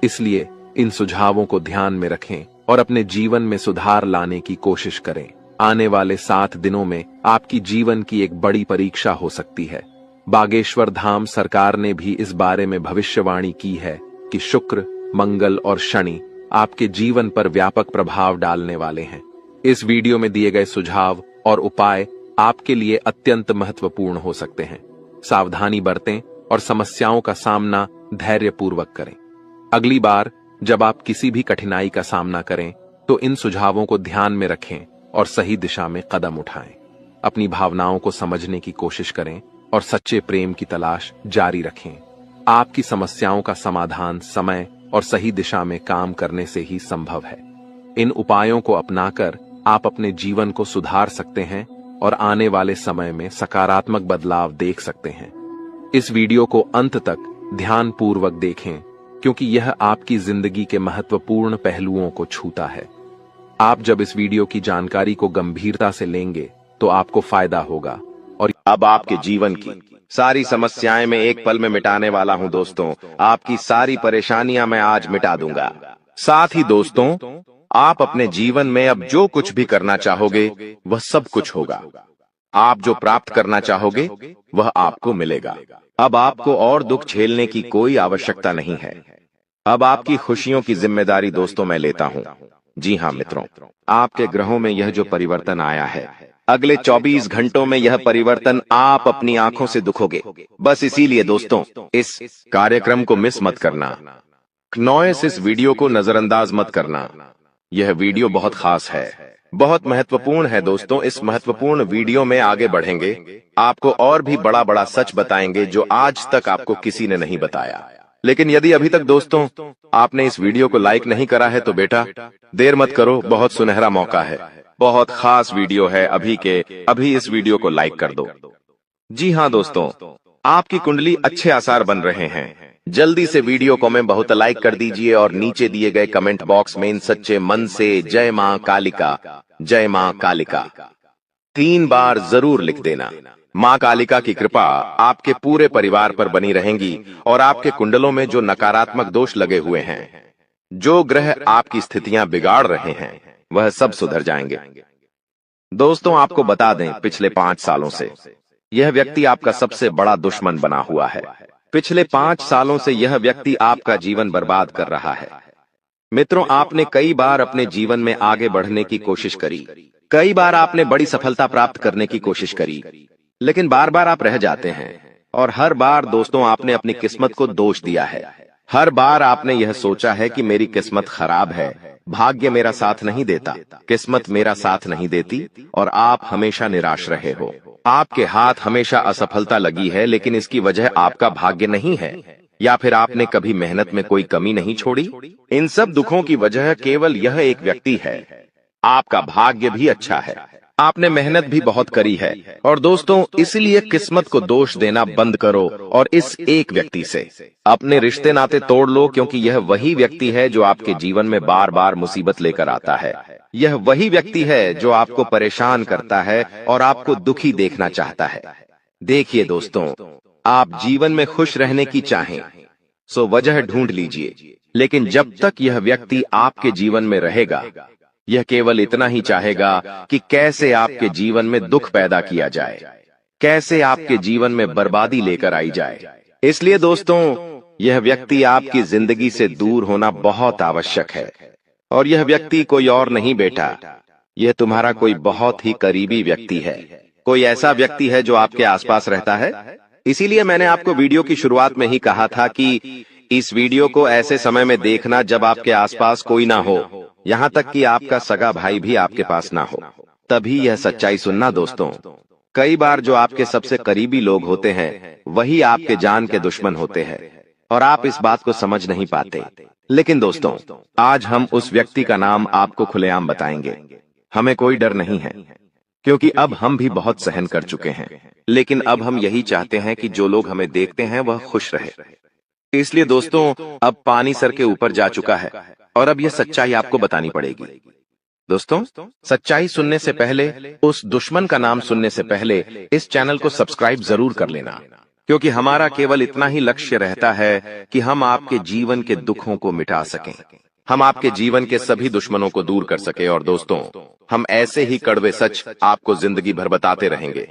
इसलिए इन सुझावों को ध्यान में रखें और अपने जीवन में सुधार लाने की कोशिश करें। आने वाले 7 दिनों में आपकी जीवन की एक बड़ी परीक्षा हो सकती है। बागेश्वर धाम सरकार ने भी इस बारे में भविष्यवाणी की है कि शुक्र, मंगल और शनि आपके जीवन पर व्यापक प्रभाव डालने वाले हैं। इस वीडियो में दिए गए सुझाव और उपाय आपके लिए अत्यंत महत्वपूर्ण हो सकते हैं। सावधानी बरतें और समस्याओं का सामना धैर्यपूर्वक करें। अगली बार जब आप किसी भी कठिनाई का सामना करें, तो इन सुझावों को ध्यान में रखें और सही दिशा में कदम उठाएं। अपनी भावनाओं को समझने की कोशिश करें और सच्चे प्रेम की तलाश जारी रखें। आपकी समस्याओं का समाधान समय और सही दिशा में काम करने से ही संभव है। इन उपायों को अपनाकर आप अपने जीवन को सुधार सकते हैं और आने वाले समय में सकारात्मक बदलाव देख सकते हैं। इस वीडियो को अंत तक ध्यानपूर्वक देखें, क्योंकि यह आपकी जिंदगी के महत्वपूर्ण पहलुओं को छूता है। आप जब इस वीडियो की जानकारी को गंभीरता से लेंगे, तो आपको फायदा होगा और अब आपके जीवन की सारी समस्याएं मैं एक पल में मिटाने वाला हूं दोस्तों। आपकी सारी परेशानियां मैं आज मिटा दूंगा। साथ ही दोस्तों, आप अपने जीवन में अब जो कुछ भी करना चाहोगे, वह सब कुछ होगा। आप जो प्राप्त करना चाहोगे, वह आपको मिलेगा। अब आपको और दुख झेलने की कोई आवश्यकता नहीं है। अब आपकी खुशियों की जिम्मेदारी दोस्तों मैं लेता हूं। जी हां मित्रों, आपके ग्रहों में यह जो परिवर्तन आया है, अगले 24 घंटों में यह परिवर्तन आप अपनी आंखों से दिखोगे। बस इसीलिए दोस्तों, इस कार्यक्रम को मिस मत करना। नॉइस इस वीडियो को नजरअंदाज मत करना। यह वीडियो बहुत खास है, बहुत महत्वपूर्ण है दोस्तों। इस महत्वपूर्ण वीडियो में आगे बढ़ेंगे, आपको और भी बड़ा बड़ा सच बताएंगे जो आज तक आपको किसी ने नहीं बताया। लेकिन यदि अभी तक दोस्तों आपने इस वीडियो को लाइक नहीं करा है, तो बेटा देर मत करो, बहुत सुनहरा मौका है। बहुत खास वीडियो है, अभी इस वीडियो को लाइक कर दो। जी हाँ दोस्तों, आपकी कुंडली अच्छे आसार बन रहे हैं। जल्दी से वीडियो को में बहुत लाइक कर दीजिए और नीचे दिए गए कमेंट बॉक्स में इन सच्चे मन से जय मां कालिका, जय मां कालिका 3 बार जरूर लिख देना। मां कालिका की कृपा आपके पूरे परिवार पर बनी रहेंगी और आपके कुंडलों में जो नकारात्मक दोष लगे हुए हैं, जो ग्रह आपकी स्थितियां बिगाड़ रहे हैं, वह सब सुधर जाएंगे। दोस्तों आपको बता दें, पिछले 5 सालों से यह व्यक्ति आपका सबसे बड़ा दुश्मन बना हुआ है। पिछले 5 सालों से यह व्यक्ति आपका जीवन बर्बाद कर रहा है। मित्रों, आपने कई बार अपने जीवन में आगे बढ़ने की कोशिश करी, कई बार आपने बड़ी सफलता प्राप्त करने की कोशिश करी, लेकिन बार बार आप रह जाते हैं। और हर बार दोस्तों आपने अपनी किस्मत को दोष दिया है। हर बार आपने यह सोचा है कि मेरी किस्मत खराब है, भाग्य मेरा साथ नहीं देता, किस्मत मेरा साथ नहीं देती, और आप हमेशा निराश रहे हो। आपके हाथ हमेशा असफलता लगी है, लेकिन इसकी वजह आपका भाग्य नहीं है, या फिर आपने कभी मेहनत में कोई कमी नहीं छोड़ी। इन सब दुखों की वजह केवल यह एक व्यक्ति है। आपका भाग्य भी अच्छा है, आपने मेहनत भी बहुत करी है। और दोस्तों, इसलिए किस्मत को दोष देना बंद करो और इस एक व्यक्ति से अपने रिश्ते नाते तोड़ लो, क्योंकि यह वही व्यक्ति है जो आपके जीवन में बार बार मुसीबत लेकर आता है। यह वही व्यक्ति है जो आपको परेशान करता है और आपको दुखी देखना चाहता है। देखिए दोस्तों, आप जीवन में खुश रहने की चाहें सो वजह ढूंढ लीजिए, लेकिन जब तक यह व्यक्ति आपके जीवन में रहेगा, यह केवल इतना ही चाहेगा कि कैसे आपके जीवन में दुख पैदा किया जाए, कैसे आपके जीवन में बर्बादी लेकर आई जाए। इसलिए दोस्तों, यह व्यक्ति आपकी जिंदगी से दूर होना बहुत आवश्यक है। और यह व्यक्ति कोई और नहीं बेटा, यह तुम्हारा कोई बहुत ही करीबी व्यक्ति है। कोई ऐसा व्यक्ति है जो आपके आसपास रहता है। इसीलिए मैंने आपको वीडियो की शुरुआत में ही कहा था कि इस वीडियो को ऐसे समय में देखना जब आपके आसपास कोई ना हो, यहाँ तक कि आपका सगा भाई भी आपके पास ना हो, तभी यह सच्चाई सुनना दोस्तों। कई बार जो आपके सबसे करीबी लोग होते हैं वही आपके जान के दुश्मन होते हैं, और आप इस बात को समझ नहीं पाते। लेकिन दोस्तों, आज हम उस व्यक्ति का नाम आपको खुलेआम बताएंगे। हमें कोई डर नहीं है, क्योंकि अब हम भी बहुत सहन कर चुके हैं। लेकिन अब हम यही चाहते हैं कि जो लोग हमें देखते हैं वह खुश रहे। इसलिए दोस्तों, अब पानी सर के ऊपर जा चुका है और अब यह सच्चाई आपको बतानी पड़ेगी। दोस्तों, सच्चाई सुनने से पहले, उस दुश्मन का नाम सुनने से पहले इस चैनल को सब्सक्राइब जरूर कर लेना, क्योंकि हमारा केवल इतना ही लक्ष्य रहता है कि हम आपके जीवन के दुखों को मिटा सकें, हम आपके जीवन के सभी दुश्मनों को दूर कर सके। और दोस्तों, हम ऐसे ही कड़वे सच आपको जिंदगी भर बताते रहेंगे।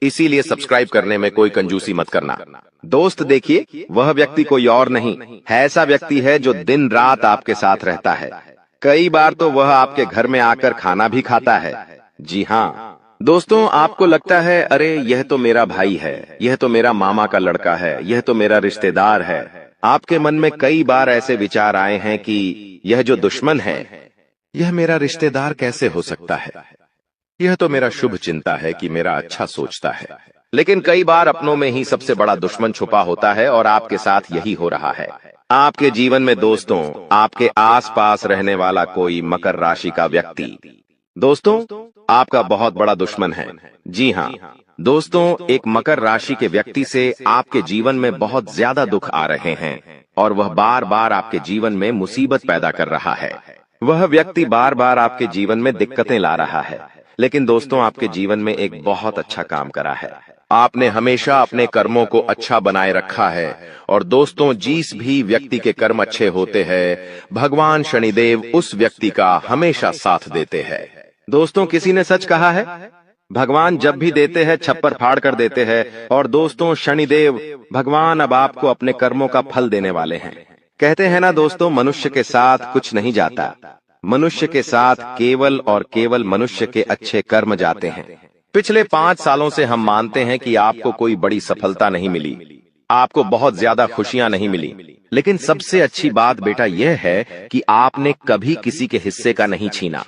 इसीलिए सब्सक्राइब करने में कोई कंजूसी मत करना। दोस्त देखिए, वह व्यक्ति कोई और नहीं है, ऐसा व्यक्ति है जो दिन रात आपके साथ रहता है। कई बार तो वह आपके घर में आकर खाना भी खाता है। जी हाँ दोस्तों, आपको लगता है अरे यह तो मेरा भाई है, यह तो मेरा मामा का लड़का है, यह तो मेरा रिश्तेदार है। आपके मन में कई बार ऐसे विचार आए हैं कि यह जो दुश्मन है, यह मेरा रिश्तेदार कैसे हो सकता है, यह तो मेरा शुभ चिंता है कि मेरा अच्छा सोचता है। लेकिन कई बार अपनों में ही सबसे बड़ा दुश्मन छुपा होता है, और आपके साथ यही हो रहा है। आपके जीवन में दोस्तों, आपके आसपास रहने वाला कोई मकर राशि का व्यक्ति दोस्तों आपका बहुत बड़ा दुश्मन है। जी हाँ दोस्तों, एक मकर राशि के व्यक्ति से आपके जीवन में बहुत ज्यादा दुख आ रहे हैं, और वह बार बार आपके जीवन में मुसीबत पैदा कर रहा है। वह व्यक्ति बार बार आपके जीवन में दिक्कतें ला रहा है। लेकिन दोस्तों, आपके जीवन में एक बहुत अच्छा काम करा है। आपने हमेशा अपने कर्मों को अच्छा बनाए रखा है। और दोस्तों, जिस भी व्यक्ति के कर्म अच्छे होते हैं, भगवान शनिदेव उस व्यक्ति का हमेशा साथ देते हैं। दोस्तों, किसी ने सच कहा है, भगवान जब भी देते हैं छप्पर फाड़ कर देते हैं। और दोस्तों, शनिदेव भगवान अब आपको अपने कर्मों का फल देने वाले हैं। कहते हैं ना दोस्तों, मनुष्य के साथ कुछ नहीं जाता, मनुष्य के साथ केवल और केवल मनुष्य के अच्छे कर्म जाते हैं। पिछले 5 सालों से हम मानते हैं कि आपको कोई बड़ी सफलता नहीं मिली, आपको बहुत ज्यादा खुशियां नहीं मिली। लेकिन सबसे अच्छी बात बेटा यह है कि आपने कभी किसी के हिस्से का नहीं छीना,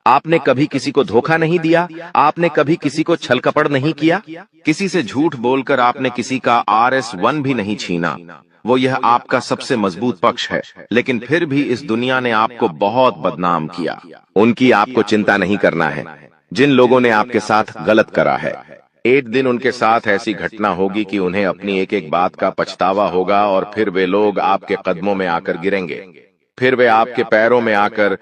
आपने कभी किसी को धोखा नहीं दिया, आपने कभी किसी को छल कपट नहीं किया, किसी से झूठ बोलकर आपने किसी का RS1 भी नहीं छीना। वो यह आपका सबसे मजबूत पक्ष है। लेकिन फिर भी इस दुनिया ने आपको बहुत बदनाम किया। उनकी आपको चिंता नहीं करना है। जिन लोगों ने आपके साथ गलत करा है, एक दिन उनके साथ ऐसी घटना होगी कि उन्हें अपनी एक एक बात का पछतावा होगा, और फिर वे लोग आपके कदमों में आकर गिरेंगे। फिर वे आपके पैरों में आकर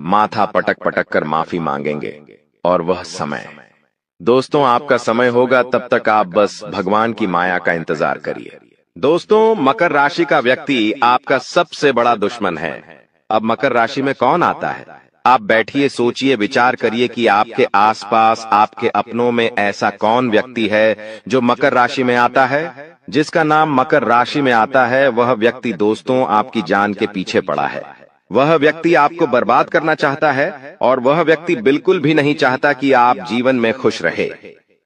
माथा पटक पटक कर माफी मांगेंगे। और वह समय दोस्तों आपका समय होगा, तब तक आप बस भगवान की माया का इंतजार करिए। दोस्तों, मकर राशि का व्यक्ति आपका सबसे बड़ा दुश्मन है। अब मकर राशि में कौन आता है? आप बैठिए, सोचिए, विचार करिए कि आपके आसपास, आपके अपनों में ऐसा कौन व्यक्ति है जो मकर राशि में आता है। जिसका नाम मकर राशि में आता है, वह व्यक्ति दोस्तों आपकी जान के पीछे पड़ा है। वह व्यक्ति आपको बर्बाद करना चाहता है, और वह व्यक्ति बिल्कुल भी नहीं चाहता कि आप जीवन में खुश रहे,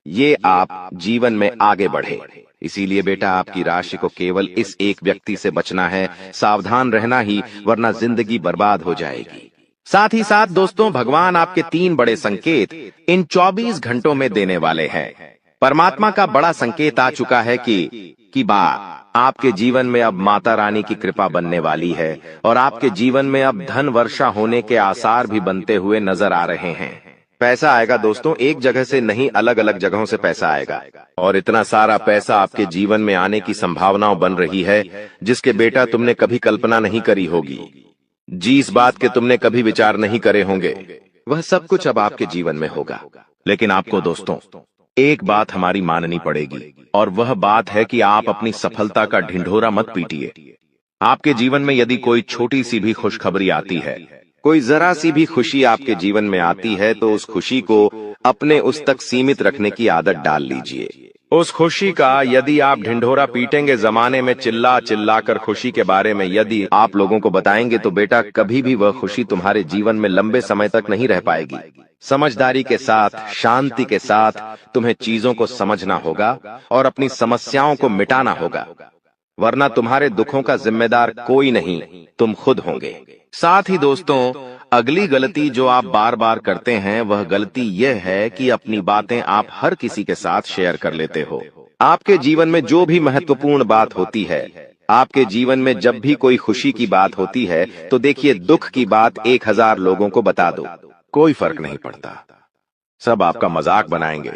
ये आप जीवन में आगे बढ़े। इसीलिए बेटा, आपकी राशि को केवल इस एक व्यक्ति से बचना है, सावधान रहना ही, वरना जिंदगी बर्बाद हो जाएगी। साथ ही साथ दोस्तों, भगवान आपके 3 बड़े संकेत इन 24 घंटों में देने वाले हैं। परमात्मा का बड़ा संकेत आ चुका है कि आपके जीवन में अब माता रानी की कृपा बनने वाली है और आपके जीवन में अब धन वर्षा होने के आसार भी बनते हुए नजर आ रहे हैं। पैसा आएगा दोस्तों, एक जगह से नहीं, अलग अलग जगहों से पैसा आएगा और इतना सारा पैसा आपके जीवन में आने की संभावनाएं बन रही है जिसके बेटा तुमने कभी कल्पना नहीं करी होगी। जिस बात के तुमने कभी विचार नहीं करे होंगे, वह सब कुछ अब आपके जीवन में होगा। लेकिन आपको दोस्तों एक बात हमारी माननी पड़ेगी और वह बात है कि आप अपनी सफलता का ढिंढोरा मत पीटिए। आपके जीवन में यदि कोई छोटी सी भी खुशखबरी आती है, कोई जरा सी भी खुशी आपके जीवन में आती है, तो उस खुशी को अपने उस तक सीमित रखने की आदत डाल लीजिए। उस खुशी का यदि आप ढिंढोरा पीटेंगे, जमाने में चिल्ला चिल्ला कर खुशी के बारे में यदि आप लोगों को बताएंगे, तो बेटा कभी भी वह खुशी तुम्हारे जीवन में लंबे समय तक नहीं रह पाएगी। समझदारी के साथ, शांति के साथ तुम्हें चीजों को समझना होगा और अपनी समस्याओं को मिटाना होगा, वरना तुम्हारे दुखों का जिम्मेदार कोई नहीं, तुम खुद होंगे। साथ ही दोस्तों, अगली गलती जो आप बार बार करते हैं, वह गलती यह है कि अपनी बातें आप हर किसी के साथ शेयर कर लेते हो। आपके जीवन में जो भी महत्वपूर्ण बात होती है, आपके जीवन में जब भी कोई खुशी की बात होती है, तो देखिए दुख की बात 1000 लोगों को बता दो, कोई फर्क नहीं पड़ता। सब आपका मजाक बनाएंगे,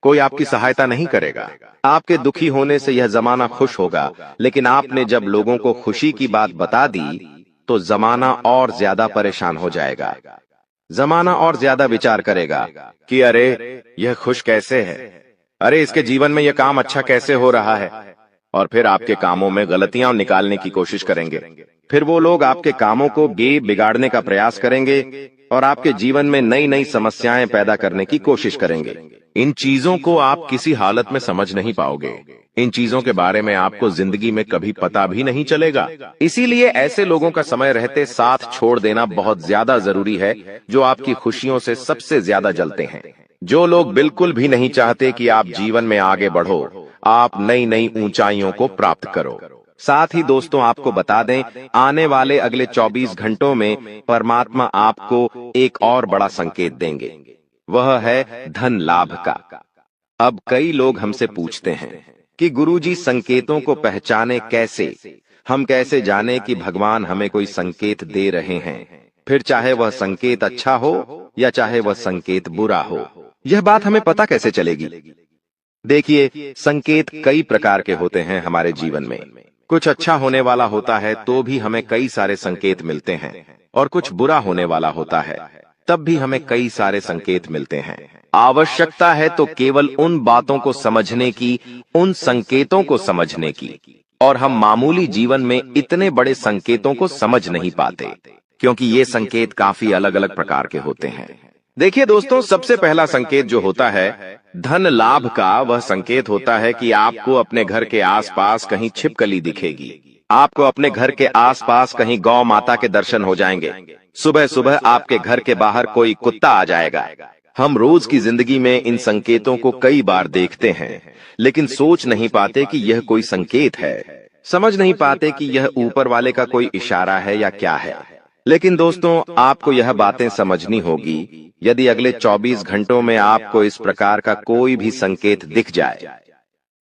कोई आपकी सहायता नहीं करेगा। आपके दुखी होने से यह जमाना खुश होगा, लेकिन आपने जब लोगों को खुशी की बात बता दी तो जमाना और ज्यादा परेशान हो जाएगा। जमाना और ज्यादा विचार करेगा कि अरे यह खुश कैसे है, अरे इसके जीवन में यह काम अच्छा कैसे हो रहा है, और फिर आपके कामों में गलतियां निकालने की कोशिश करेंगे। फिर वो लोग आपके कामों को बिगाड़ने का प्रयास करेंगे और आपके जीवन में नई नई समस्याएं पैदा करने की कोशिश करेंगे। इन चीजों को आप किसी हालत में समझ नहीं पाओगे। इन चीजों के बारे में आपको जिंदगी में कभी पता भी नहीं चलेगा। इसीलिए ऐसे लोगों का समय रहते साथ छोड़ देना बहुत ज्यादा जरूरी है, जो आपकी खुशियों से सबसे ज्यादा जलते हैं। जो लोग बिल्कुल भी नहीं चाहते कि आप जीवन में आगे बढ़ो, आप नई नई ऊंचाइयों को प्राप्त करो। साथ ही दोस्तों, आपको बता दें, आने वाले अगले 24 घंटों में परमात्मा आपको एक और बड़ा संकेत देंगे, वह है धन लाभ का। अब कई लोग हमसे पूछते हैं कि गुरुजी संकेतों को पहचाने कैसे, हम कैसे जाने कि भगवान हमें कोई संकेत दे रहे हैं, फिर चाहे वह संकेत अच्छा हो या चाहे वह संकेत बुरा हो, यह बात हमें पता कैसे चलेगी? देखिए, संकेत कई प्रकार के होते हैं हमारे जीवन में। कुछ अच्छा होने वाला होता है तो भी हमें कई सारे संकेत मिलते हैं, और कुछ बुरा होने वाला होता है तब भी हमें कई सारे संकेत मिलते हैं। आवश्यकता है तो केवल उन बातों को समझने की, उन संकेतों को समझने की, और हम मामूली जीवन में इतने बड़े संकेतों को समझ नहीं पाते, क्योंकि ये संकेत काफी अलग अलग प्रकार के होते हैं। देखिए दोस्तों, सबसे पहला संकेत जो होता है धन लाभ का, वह संकेत होता है कि आपको अपने घर के आसपास कहीं छिपकली दिखेगी, आपको अपने घर के आसपास कहीं गौ माता के दर्शन हो जाएंगे, सुबह सुबह आपके घर के बाहर कोई कुत्ता आ जाएगा। हम रोज की जिंदगी में इन संकेतों को कई बार देखते हैं, लेकिन सोच नहीं पाते कि यह कोई संकेत है, समझ नहीं पाते कि यह ऊपर वाले का कोई इशारा है या क्या है। लेकिन दोस्तों, आपको यह बातें समझनी होगी। यदि अगले 24 घंटों में आपको इस प्रकार का कोई भी संकेत दिख जाए,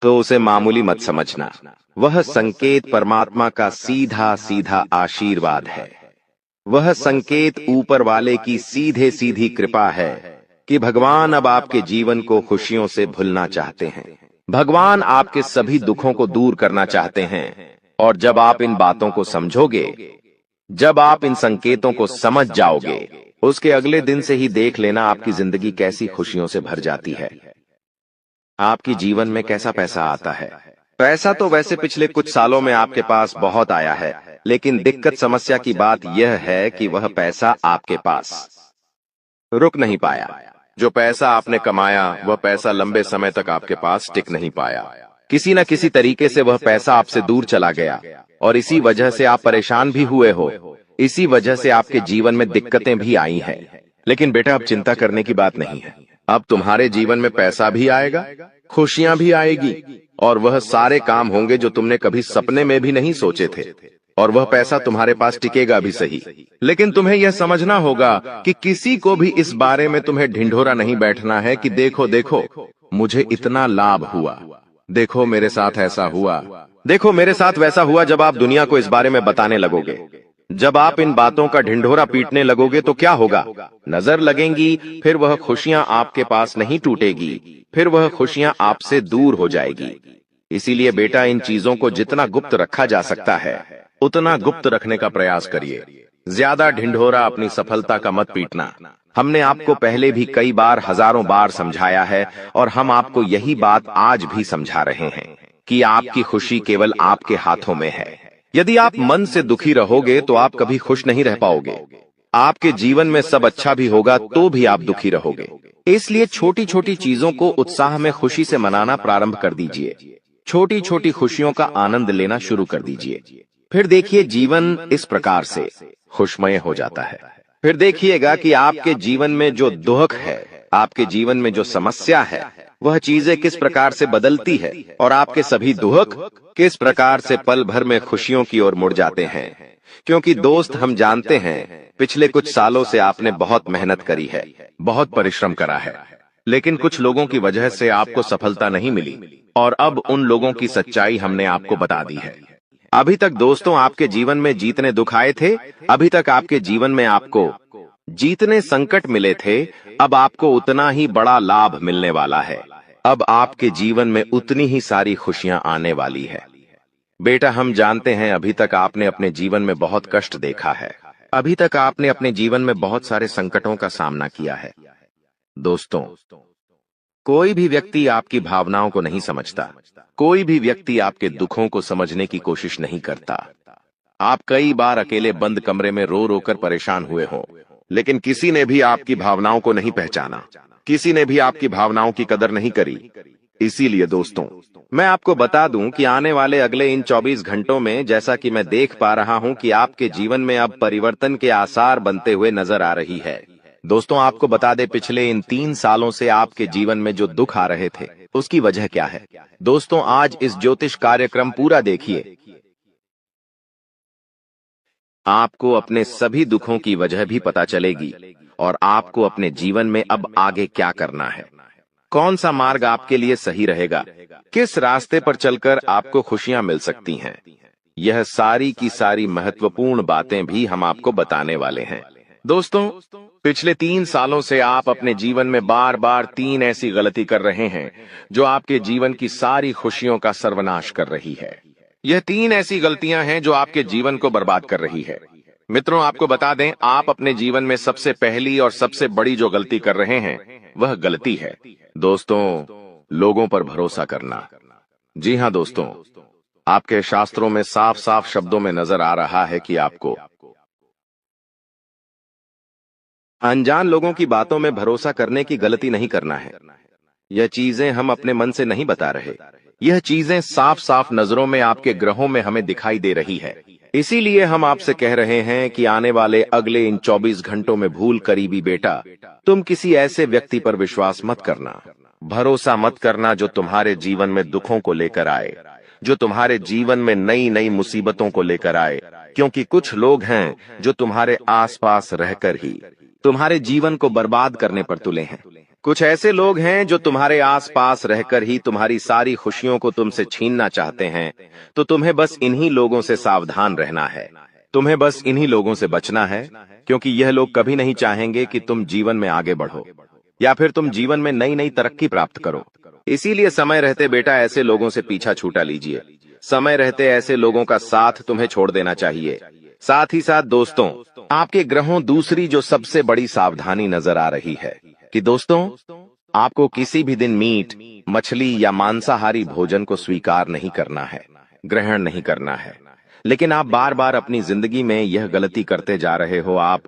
तो उसे मामूली मत समझना। वह संकेत परमात्मा का सीधा सीधा आशीर्वाद है। वह संकेत ऊपर वाले की सीधे सीधी कृपा है कि भगवान अब आपके जीवन को खुशियों से भुलना चाहते हैं। भगवान आपके सभी दुखों को दूर करना चाहते हैं। और जब आप इन बातों को समझोगे, जब आप इन संकेतों को समझ जाओगे, उसके अगले दिन से ही देख लेना आपकी जिंदगी कैसी खुशियों से भर जाती है। आपकी जीवन में कैसा पैसा आता है। पैसा तो वैसे पिछले कुछ सालों में आपके पास बहुत आया है, लेकिन दिक्कत समस्या की बात यह है कि वह पैसा आपके पास रुक नहीं पाया। जो पैसा आपने कमाया, वह पैसा लंबे समय तक आपके पास टिक नहीं पाया। किसी न किसी तरीके से वह पैसा आपसे दूर चला गया, और इसी वजह से आप परेशान भी हुए हो। इसी वजह से आपके जीवन में दिक्कतें भी आई हैं। लेकिन बेटा, अब चिंता करने की बात नहीं है। अब तुम्हारे जीवन में पैसा भी आएगा, खुशियां भी आएगी, और वह सारे काम होंगे जो तुमने कभी सपने में भी नहीं सोचे थे। और वह पैसा तुम्हारे पास टिकेगा भी सही, लेकिन तुम्हें यह समझना होगा कि किसी को भी इस बारे में तुम्हें ढिंढोरा नहीं बैठना है कि देखो देखो मुझे इतना लाभ हुआ, देखो मेरे साथ ऐसा हुआ, देखो मेरे साथ वैसा हुआ। जब आप दुनिया को इस बारे में बताने लगोगे, जब आप इन बातों का ढिंढोरा पीटने लगोगे तो क्या होगा? नजर लगेंगी, फिर वह खुशियां आपके पास नहीं टूटेगी, फिर वह खुशियां आपसे दूर हो जाएगी। इसीलिए बेटा, इन चीजों को जितना गुप्त रखा जा सकता है उतना गुप्त रखने का प्रयास करिए। ज्यादा ढिंढोरा अपनी सफलता का मत पीटना। हमने आपको पहले भी कई बार, हजारों बार समझाया है और हम आपको यही बात आज भी समझा रहे हैं कि आपकी खुशी केवल आपके हाथों में है। यदि आप मन से दुखी रहोगे तो आप कभी खुश नहीं रह पाओगे। आपके जीवन में सब अच्छा भी होगा तो भी आप दुखी रहोगे। इसलिए छोटी छोटी चीजों को उत्साह में खुशी से मनाना प्रारंभ कर दीजिए। छोटी छोटी खुशियों का आनंद लेना शुरू कर दीजिए। फिर देखिए जीवन इस प्रकार से खुशमय हो जाता है। फिर देखिएगा कि आपके जीवन में जो दुख है, आपके जीवन में जो समस्या है, वह चीजें किस प्रकार से बदलती है और आपके सभी दुख किस प्रकार से पल भर में खुशियों की ओर मुड़ जाते हैं। क्योंकि दोस्त, हम जानते हैं पिछले कुछ सालों से आपने बहुत मेहनत करी है, बहुत परिश्रम करा है, लेकिन कुछ लोगों की वजह से आपको सफलता नहीं मिली और अब उन लोगों की सच्चाई हमने आपको बता दी है। अभी तक दोस्तों आपके जीवन में जितने दुख आए थे, अभी तक आपके जीवन में आपको जितने संकट मिले थे, अब आपको उतना ही बड़ा लाभ मिलने वाला है। अब आपके जीवन में उतनी ही सारी खुशियां आने वाली है। बेटा, हम जानते हैं अभी तक आपने अपने जीवन में बहुत कष्ट देखा है, अभी तक आपने अपने जीवन में बहुत सारे संकटों का सामना किया है। दोस्तों, कोई भी व्यक्ति आपकी भावनाओं को नहीं समझता, कोई भी व्यक्ति आपके दुखों को समझने की कोशिश नहीं करता। आप कई बार अकेले बंद कमरे में रो रो कर परेशान हुए हो, लेकिन किसी ने भी आपकी भावनाओं को नहीं पहचाना, किसी ने भी आपकी भावनाओं की कदर नहीं करी। इसीलिए दोस्तों, मैं आपको बता दूं कि आने वाले अगले इन 24 घंटों में, जैसा कि मैं देख पा रहा हूं कि आपके जीवन में अब परिवर्तन के आसार बनते हुए नजर आ रही है। दोस्तों, आपको बता दें, पिछले इन 3 सालों से आपके जीवन में जो दुख आ रहे थे, उसकी वजह क्या है? दोस्तों, आज इस ज्योतिष कार्यक्रम पूरा देखिए। आपको अपने सभी दुखों की वजह भी पता चलेगी और आपको अपने जीवन में अब आगे क्या करना है, कौन सा मार्ग आपके लिए सही रहेगा, किस रास्ते पर चलकर आपको खुशियां मिल सकती हैं। यह सारी की सारी महत्वपूर्ण बातें भी हम आपको बताने वाले हैं। दोस्तों, पिछले 3 सालों से आप अपने जीवन में बार बार 3 ऐसी गलती कर रहे हैं जो आपके जीवन की सारी खुशियों का सर्वनाश कर रही है। यह 3 ऐसी गलतियां हैं जो आपके जीवन को बर्बाद कर रही है। मित्रों, आपको बता दें, आप अपने जीवन में सबसे पहली और सबसे बड़ी जो गलती कर रहे हैं, वह गलती है दोस्तों, लोगों पर भरोसा करना। जी हां दोस्तों, आपके शास्त्रों में साफ साफ शब्दों में नजर आ रहा है कि आपको अनजान लोगों की बातों में भरोसा करने की गलती नहीं करना है। यह चीजें हम अपने मन से नहीं बता रहे, यह चीजें साफ साफ नजरों में आपके ग्रहों में हमें दिखाई दे रही है। इसीलिए हम आपसे कह रहे हैं कि आने वाले अगले इन 24 घंटों में भूल करीबी बेटा, तुम किसी ऐसे व्यक्ति पर विश्वास मत करना, भरोसा मत करना जो तुम्हारे जीवन में दुखों को लेकर आए, जो तुम्हारे जीवन में नई नई मुसीबतों को लेकर आए। क्योंकि कुछ लोग हैं जो तुम्हारे आसपास रहकर ही तुम्हारे जीवन को बर्बाद करने पर तुले हैं। कुछ ऐसे लोग हैं जो तुम्हारे आसपास रहकर ही तुम्हारी सारी खुशियों को तुमसे छीनना चाहते हैं। तो तुम्हें बस इन्हीं लोगों से सावधान रहना है, तुम्हें बस इन्हीं लोगों से बचना है, क्योंकि यह लोग कभी नहीं चाहेंगे कि तुम जीवन में आगे बढ़ो या फिर तुम जीवन में नई नई तरक्की प्राप्त करो। इसीलिए समय रहते बेटा ऐसे लोगों से पीछा छूटा लीजिए। समय रहते ऐसे लोगों का साथ तुम्हें छोड़ देना चाहिए। साथ ही साथ दोस्तों, आपके ग्रहों दूसरी जो सबसे बड़ी सावधानी नजर आ रही है कि दोस्तों, आपको किसी भी दिन मीट, मछली या मांसाहारी भोजन को स्वीकार नहीं करना है, ग्रहण नहीं करना है। लेकिन आप बार बार अपनी जिंदगी में यह गलती करते जा रहे हो। आप